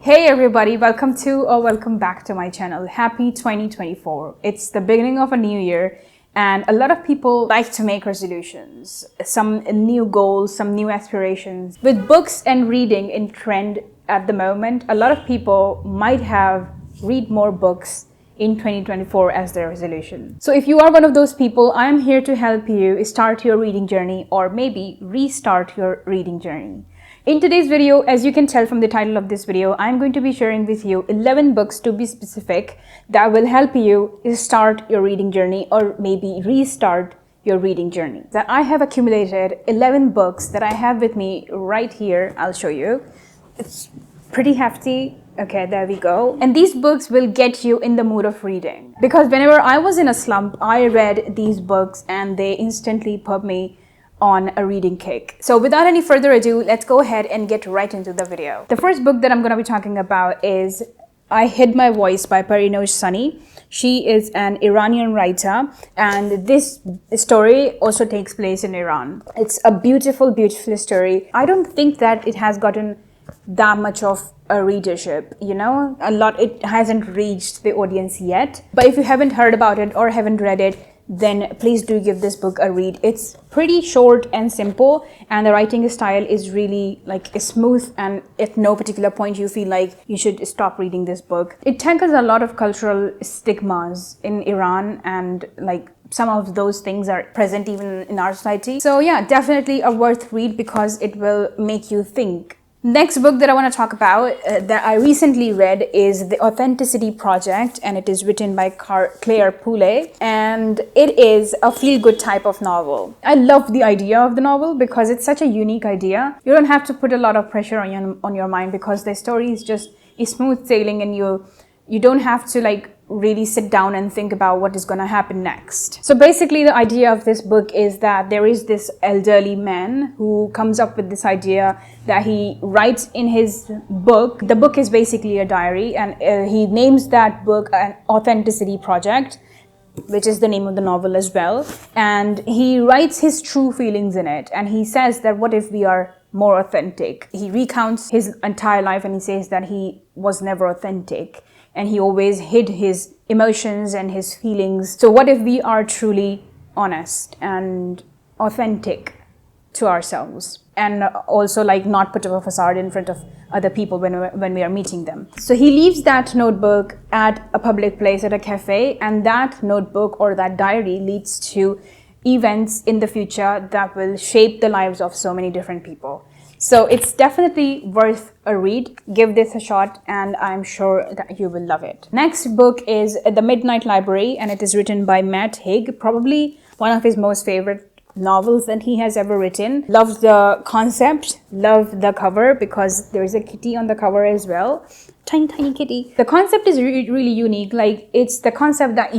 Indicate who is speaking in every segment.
Speaker 1: Hey everybody, welcome back to my channel. Happy 2024. It's the beginning of a new year and a lot of people like to make resolutions, some new goals, some new aspirations. With books and reading in trend at the moment, a lot of people might have read more books in 2024 as their resolution. So if you are one of those people, I am here to help you start your reading journey or maybe restart your reading journey. In today's video, as you can tell from the title of this video, I'm going to be sharing with you 11 books to be specific that will help you start your reading journey or maybe restart your reading journey. That I have accumulated 11 books that I have with me right here. I'll show you. It's pretty hefty. Okay, there we go. And these books will get you in the mood of reading. Because whenever I was in a slump, I read these books and they instantly put me on a reading kick. So without any further ado, let's go ahead and get right into the video. The first book that I'm going to be talking about is I Hid My Voice by Parinoj Sani. She is an Iranian writer and this story also takes place in Iran. It's a beautiful, beautiful story. I don't think that it has gotten that much of a readership, it hasn't reached the audience yet. But if you haven't heard about it or haven't read it, then please do give this book a read. It's pretty short and simple and the writing style is really smooth, and at no particular point you feel like you should stop reading this book. It tackles a lot of cultural stigmas in Iran and some of those things are present even in our society. So yeah, definitely a worth read because it will make you think. Next book that I want to talk about that I recently read is The Authenticity Project, and it is written by Claire Poulet, and it is a feel-good type of novel. I love the idea of the novel because it's such a unique idea. You don't have to put a lot of pressure on your mind because the story is just smooth sailing and you don't have to really sit down and think about what is going to happen next. So basically the idea of this book is that there is this elderly man who comes up with this idea that he writes in his book. The book is basically a diary and he names that book an Authenticity Project, which is the name of the novel as well. And he writes his true feelings in it. And he says that what if we are more authentic? He recounts his entire life and he says that he was never authentic. And he always hid his emotions and his feelings. So what if we are truly honest and authentic to ourselves? And also not put up a facade in front of other people when we are meeting them. So he leaves that notebook at a public place, at a cafe. And that notebook or that diary leads to events in the future that will shape the lives of so many different people. So it's definitely worth a read. Give this a shot and I'm sure that you will love it. Next book is The Midnight Library and it is written by Matt Haig, probably one of his most favorite novels that he has ever written. Love the concept, love the cover because there is a kitty on the cover as well. Tiny kitty. The concept is really unique. It's the concept that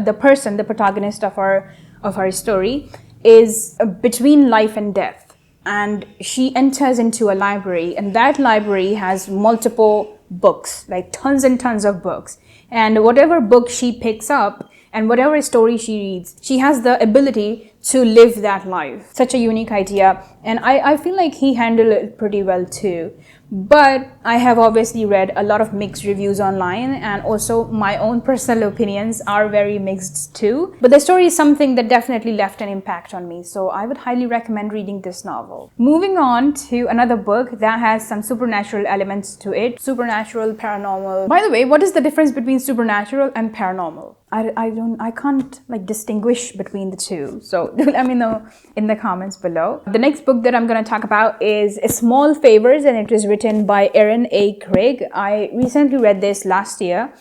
Speaker 1: the person, the protagonist of our story is between life and death. And she enters into a library and that library has multiple books, tons and tons of books. And whatever book she picks up and whatever story she reads, she has the ability to live that life. Such a unique idea. And I feel like he handled it pretty well too. But I have obviously read a lot of mixed reviews online and also my own personal opinions are very mixed too. But the story is something that definitely left an impact on me. So I would highly recommend reading this novel. Moving on to another book that has some supernatural elements to it. Supernatural, paranormal. By the way, what is the difference between supernatural and paranormal? I can't distinguish between the two. So do let me know in the comments below. The next book that I'm going to talk about is Small Favors and it is written by Erin A. Craig. I recently read this last year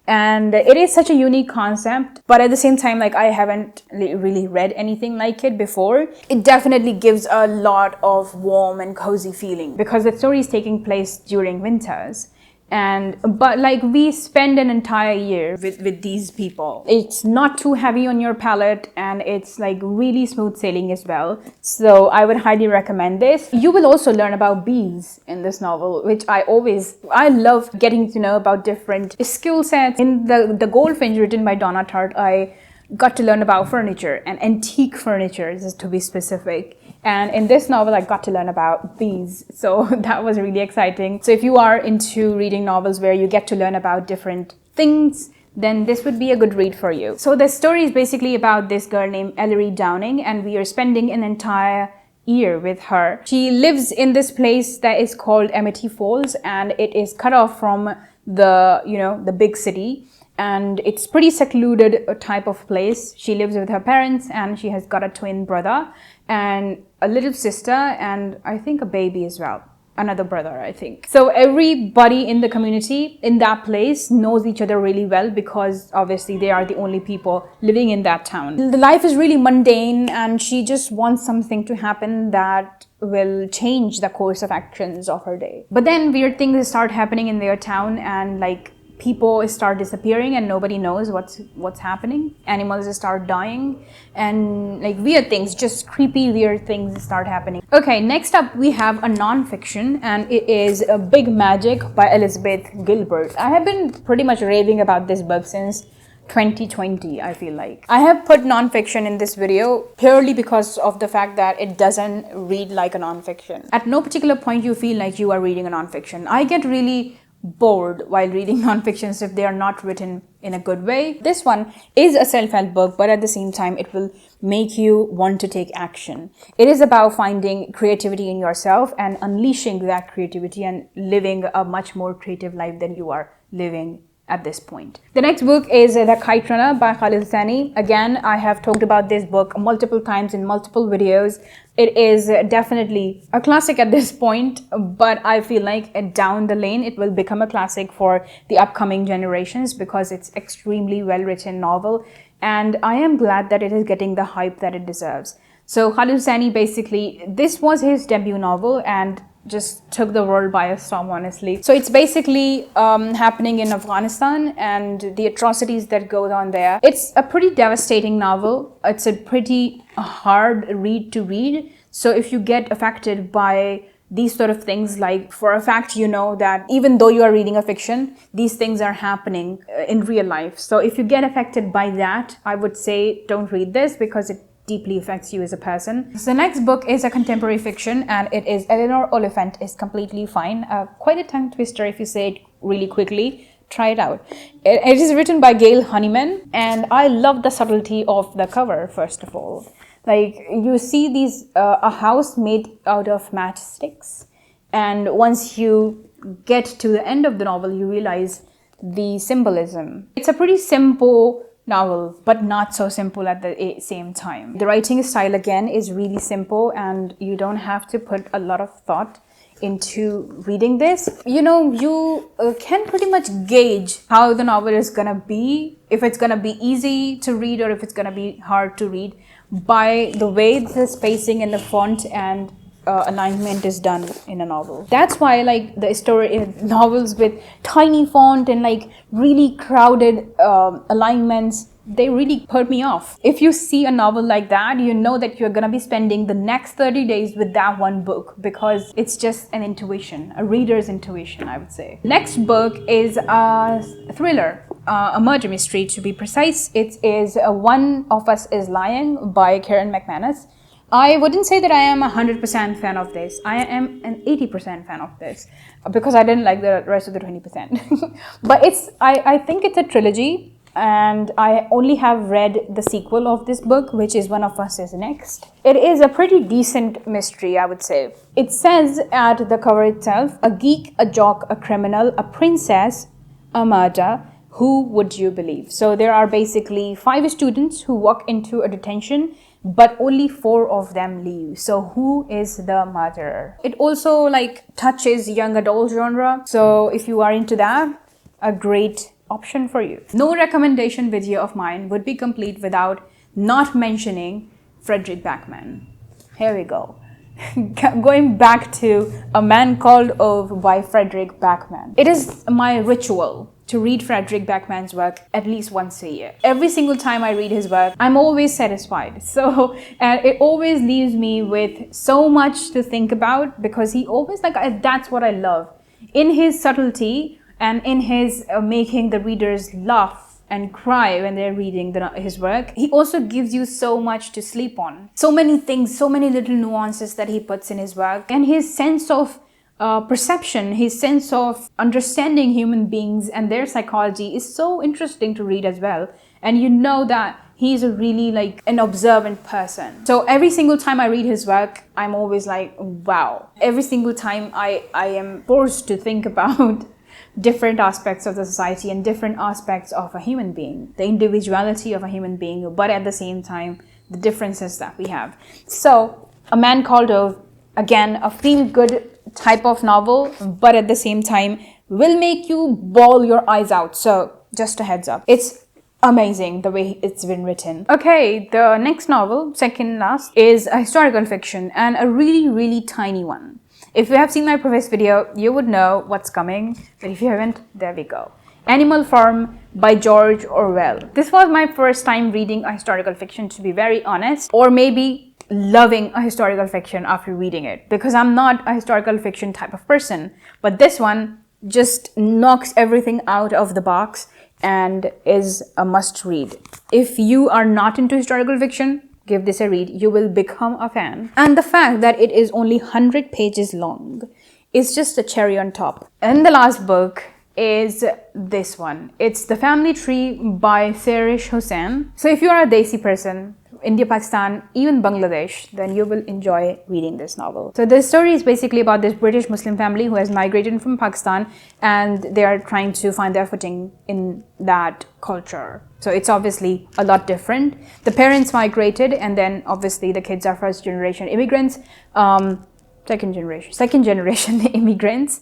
Speaker 1: and it is such a unique concept, but at the same time I haven't really read anything like it before. It definitely gives a lot of warm and cozy feeling because the story is taking place during winters. But we spend an entire year with these people. It's not too heavy on your palate and it's really smooth sailing as well. So I would highly recommend this. You will also learn about bees in this novel, which I love getting to know about different skill sets. In the Goldfinch written by Donna Tartt, I got to learn about furniture and antique furniture, to be specific. And in this novel, I got to learn about bees. So that was really exciting. So if you are into reading novels where you get to learn about different things, then this would be a good read for you. So the story is basically about this girl named Ellery Downing, and we are spending an entire year with her. She lives in this place that is called Amity Falls, and it is cut off from the big city, and it's pretty secluded type of place. She lives with her parents, and she has got a twin brother and a little sister, and I think a baby as well. Another brother, I think. So everybody in the community in that place knows each other really well, because obviously they are the only people living in that town. The life is really mundane, and she just wants something to happen that will change the course of actions of her day. But then weird things start happening in their town, and like people start disappearing and nobody knows what's happening. Animals start dying, and like weird things, just creepy weird things start happening. Okay, next up we have a non-fiction, and it is A Big Magic by Elizabeth Gilbert. I have been pretty much raving about this book since 2020, I feel like. I have put non-fiction in this video purely because of the fact that it doesn't read like a non-fiction. At no particular point you feel like you are reading a non-fiction. I get really bored while reading non-fictions if they are not written in a good way. This one is a self-help book, but at the same time it will make you want to take action. It is about finding creativity in yourself and unleashing that creativity and living a much more creative life than you are living at this point. The next book is The Kite Runner by Khalil Sani. Again, I have talked about this book multiple times in multiple videos. It is definitely a classic at this point, but I feel like down the lane it will become a classic for the upcoming generations, because it's extremely well written novel, and I am glad that it is getting the hype that it deserves. So Khalil Sani, basically, this was his debut novel and just took the world by a storm, honestly. So it's basically happening in Afghanistan and the atrocities that go on there. It's a pretty devastating novel. It's a pretty hard read to read. So if you get affected by these sort of things, like for a fact you know that even though you are reading a fiction, these things are happening in real life. So if you get affected by that, I would say don't read this, because it deeply affects you as a person. So the next book is a contemporary fiction, and it is Eleanor Oliphant is Completely Fine. Quite a tongue twister if you say it really quickly. Try it out. It is written by Gail Honeyman, and I love the subtlety of the cover. First of all, like you see these a house made out of matchsticks, and once you get to the end of the novel you realize the symbolism. It's a pretty simple novel, but not so simple at the same time. The writing style again is really simple, and you don't have to put a lot of thought into reading this. You know, you can pretty much gauge how the novel is gonna be, if it's gonna be easy to read or if it's gonna be hard to read, by the way the spacing and the font and alignment is done in a novel. That's why like the story novels with tiny font and like really crowded alignments, they really put me off. If you see a novel like that, you know that you're gonna be spending the next 30 days with that one book, because it's just an intuition, a reader's intuition, I would say. Next book is a thriller, a murder mystery to be precise. It is One of Us is Lying by Karen McManus. I wouldn't say that I am 100% fan of this. I am an 80% fan of this, because I didn't like the rest of the 20%. But I think it's a trilogy, and I only have read the sequel of this book, which is One of Us is Next. It is a pretty decent mystery, I would say. It says at the cover itself, a geek, a jock, a criminal, a princess, a murder. Who would you believe? So there are basically 5 students who walk into a detention, but only 4 of them leave. So who is the murderer? It also like touches young adult genre. So if you are into that, a great option for you. No recommendation video of mine would be complete without not mentioning Frederick Backman. Here we go. Going back to A Man Called Ove by Frederick Backman. It is my ritual to read Frederick Backman's work at least once a year. Every single time I read his work, I'm always satisfied. So, and it always leaves me with so much to think about, because he always that's what I love. In his subtlety and in his making the readers laugh and cry when they're reading his work. He also gives you so much to sleep on. So many things, so many little nuances that he puts in his work. And his sense of perception, his sense of understanding human beings and their psychology is so interesting to read as well. And you know that he's a really like an observant person. So every single time I read his work, I'm always like, wow. Every single time I am forced to think about different aspects of the society and different aspects of a human being, the individuality of a human being, but at the same time, the differences that we have. So A Man Called Ove, again, a feel-good type of novel, but at the same time will make you bawl your eyes out. So just a heads up, it's amazing the way it's been written. Okay, the next novel, second last, is a historical fiction and a really tiny one. If you have seen my previous video, you would know what's coming, but if you haven't, there we go. Animal Farm by George Orwell. This was my first time reading a historical fiction, to be very honest, or maybe loving a historical fiction after reading it, because I'm not a historical fiction type of person, but this one just knocks everything out of the box and is a must read. If you are not into historical fiction, give this a read. You will become a fan. And the fact that it is only 100 pages long is just a cherry on top. And the last book is this one. It's The Family Tree by Sarish Hussain. So if you are a Desi person, India, Pakistan, even Bangladesh, then you will enjoy reading this novel. So this story is basically about this British Muslim family who has migrated from Pakistan, and they are trying to find their footing in that culture. So it's obviously a lot different. The parents migrated, and then obviously the kids are first generation immigrants, second generation immigrants,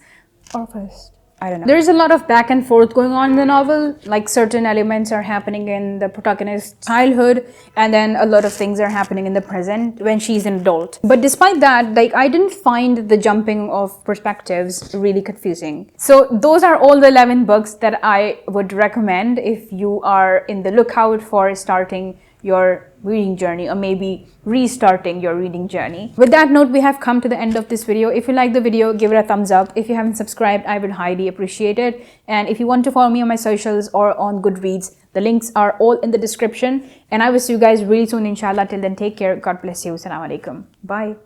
Speaker 1: or first, I don't know. There's a lot of back and forth going on in the novel. Like certain elements are happening in the protagonist's childhood, and then a lot of things are happening in the present when she's an adult. But despite that, like, I didn't find the jumping of perspectives really confusing. So those are all the 11 books that I would recommend if you are in the lookout for starting your reading journey, or maybe restarting your reading journey. With that note, we have come to the end of this video. If you like the video, give it a thumbs up. If you haven't subscribed, I would highly appreciate it. And if you want to follow me on my socials or on Goodreads, the links are all in the description. And I will see you guys really soon, inshallah. Till then, take care. God bless you. Assalamu alaikum. Bye.